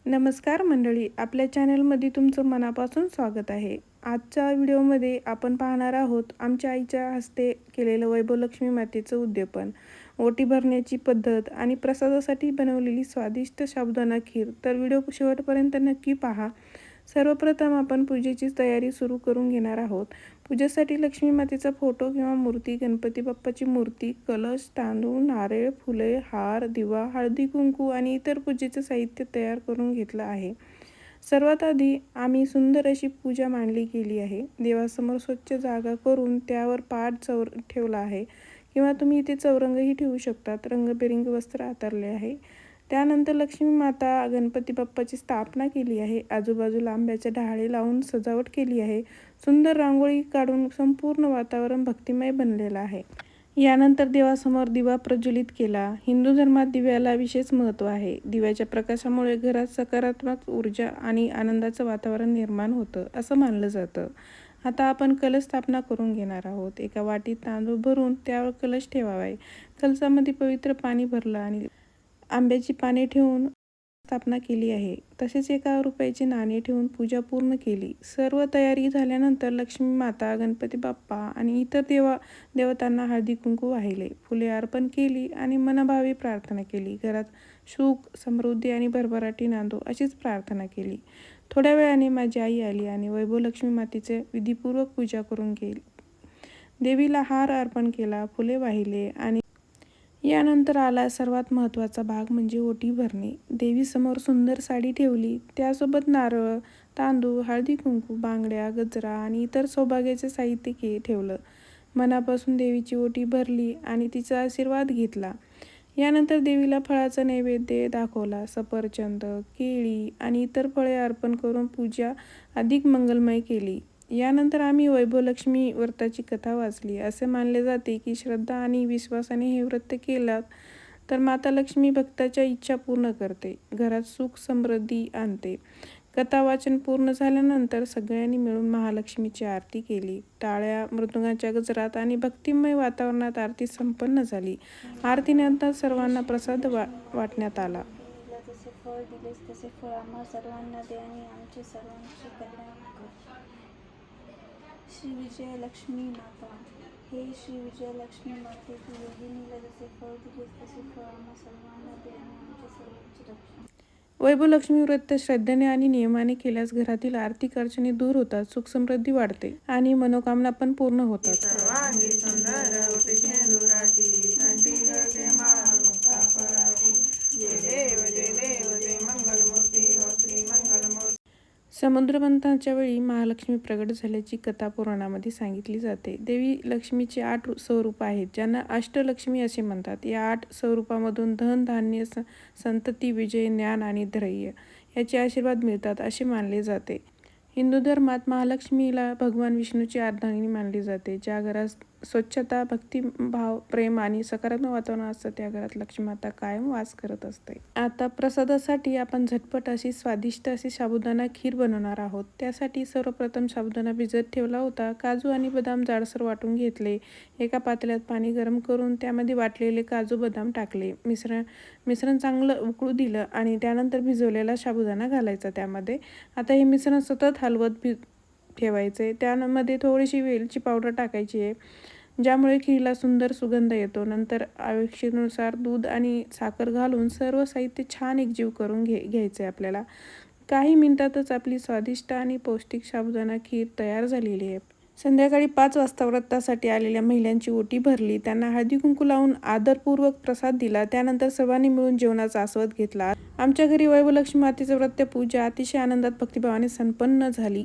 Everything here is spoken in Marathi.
नमस्कार मंडळी, आपल्या चॅनलमध्ये तुमचं मनापासून स्वागत आहे. आजच्या व्हिडिओमध्ये आपण पाहणार आहोत आमच्या आईच्या हस्ते केलेलं वैभवलक्ष्मी मातेचं उद्यापन, ओटी भरण्याची पद्धत आणि प्रसादासाठी बनवलेली स्वादिष्ट साबुदाणा खीर. तर व्हिडिओ शेवटपर्यंत नक्की पहा. सर्वप्रथम आपण पूजेची तयारी सुरू करून घेणार आहोत. पूजेसाठी लक्ष्मी मातेचा फोटो किंवा मूर्ती, गणपती बाप्पाची मूर्ती, कलश, तांदूळ, नारळ, फुले, हार, दिवा, हळदी कुंकू आणि इतर पूजेचं साहित्य तयार करून घेतलं आहे. सर्वात आधी आम्ही सुंदर अशी पूजा मांडली गेली आहे. देवासमोर स्वच्छ जागा करून त्यावर पाट ठेवला आहे किंवा तुम्ही इथे चौरंगही ठेवू शकतात. रंगबेरंगी वस्त्र अंतरले आहे. त्यानंतर लक्ष्मी माता गणपती बाप्पाची स्थापना केली आहे. आजूबाजूला आंब्याचे डहाळे लावून सजावट केली आहे. सुंदर रांगोळी काढून संपूर्ण वातावरण भक्तिमय बनलेलं आहे. यानंतर देवासमोर दिवा प्रज्वलित केला. हिंदू धर्मात दिव्याला विशेष महत्त्व आहे. दिव्याच्या प्रकाशामुळे घरात सकारात्मक ऊर्जा आणि आनंदाचं वातावरण निर्माण होतं असं मानलं जातं. आता आपण कलश स्थापना करून घेणार आहोत. एका वाटीत तांदूळ भरून त्यावर कलश ठेवावा आहे. कलशामध्ये पवित्र पाणी भरलं आणि आंब्याची पाने ठेवून स्थापना केली आहे. तसेच एका रुपयाची नाणी ठेवून पूजा पूर्ण केली. सर्व तयारी झाल्यानंतर लक्ष्मी माता, गणपती बाप्पा आणि इतर देवतांना हळदी कुंकू वाहिले, फुले अर्पण केली आणि मनभावी प्रार्थना केली. घरात सुख, समृद्धी आणि भरभराटी नांदो अशीच प्रार्थना केली. थोड्या वेळाने माझी आई आली आणि वैभवलक्ष्मी मातेचे विधीपूर्वक पूजा करून गेली. देवीला हार अर्पण केला, फुले वाहिले आणि यानंतर आला सर्वात महत्त्वाचा भाग म्हणजे ओटी भरणे. देवीसमोर सुंदर साडी ठेवली. त्यासोबत नारळ, तांदूळ, हळदी कुंकू, बांगड्या, गजरा आणि इतर सौभाग्याचे साहित्य ठेवलं. मनापासून देवीची ओटी भरली आणि तिचा आशीर्वाद घेतला. यानंतर देवीला फळाचा नैवेद्य दाखवला. सफरचंद, केळी आणि इतर फळे अर्पण करून पूजा अधिक मंगलमय केली. यानंतर आम्ही वैभवलक्ष्मी व्रताची कथा वाचली. असे मानले जाते की श्रद्धा आणि विश्वासाने हे व्रत केलं तर माता लक्ष्मी भक्ताच्या इच्छा पूर्ण करते, घरात सुख समृद्धी आणते. कथा वाचन पूर्ण झाल्यानंतर सगळ्यांनी मिळून महालक्ष्मीची आरती केली. टाळ्या, मृदुंगाच्या गजरात आणि भक्तिमय वातावरणात आरती संपन्न झाली. आरतीनंतर सर्वांना प्रसाद वाटण्यात आला. जसे फळ दिलेस तसे फळ आम्हा सर्वांना दे आणि आमचे सर्वांचे कल्याण कर. श्री विजयलक्ष्मी माता, हे श्री विजयलक्ष्मी माते, तू योगिनीला जसे फळ दिलेस तसे फळ आम्हा सर्वांना दे आणि आमचे सर्वांचे रक्षण. वैभवलक्ष्मी व्रत श्रद्धेने आणि नियमाने केल्यास घरातील आर्थिक अडचणी दूर होतात, सुख समृद्धी वाढते आणि मनोकामना पण पूर्ण होतात. समुद्रमंथनाच्या वेळी महालक्ष्मी प्रगट झाल्याची कथा पुराणामध्ये सांगितली जाते. देवी लक्ष्मीची 8 स्वरूप आहेत, ज्यांना अष्टलक्ष्मी असे म्हणतात. या 8 स्वरूपामधून धन, धान्य, संतती, विजय, ज्ञान आणि धैर्य याचे आशीर्वाद मिळतात असे मानले जाते. हिंदू धर्मात महालक्ष्मीला भगवान विष्णूची अर्धांगिनी मानली जाते. ज्या घरात स्वच्छता, भक्तिभाव, प्रेम आणि सकारात्मक वातावरण असतं त्या घरात लक्ष्मी माता कायम वास करत असते. आता प्रसादासाठी आपण झटपट अशी स्वादिष्ट अशी साबुदाणा खीर बनवणार आहोत. त्यासाठी सर्वप्रथम साबुदाणा भिजत ठेवला होता. काजू आणि बदाम जाडसर वाटून घेतले. एका पातेल्यात पाणी गरम करून त्यामध्ये वाटलेले काजू बदाम टाकले. मिश्रण चांगलं उकळू दिलं आणि त्यानंतर भिजवलेला साबुदाणा घालायचा त्यामध्ये. आता हे मिश्रण सतत हलवत ठेवायचे. त्यामध्ये थोडीशी वेलची पावडर टाकायची आहे, ज्यामुळे खीरीला सुंदर सुगंध येतो. नंतर आवश्यकतेनुसार दूध आणि साखर घालून सर्व साहित्य छान एकजीव करून घ्यायचे आपल्याला. काही मिनिटातच आपली स्वादिष्ट आणि पौष्टिक साबुदाणा खीर तयार झालेली आहे. संध्याकाळी 5 वाजता व्रतासाठी आलेल्या महिलांची ओटी भरली. त्यांना हळदी कुंकू लावून आदरपूर्वक प्रसाद दिला. त्यानंतर सर्वांनी मिळून जेवणाचा आस्वाद घेतला. आमच्या घरी वैभवलक्ष्मी मातेचं व्रत पूजा अतिशय आनंदात भक्तिभावाने संपन्न झाली.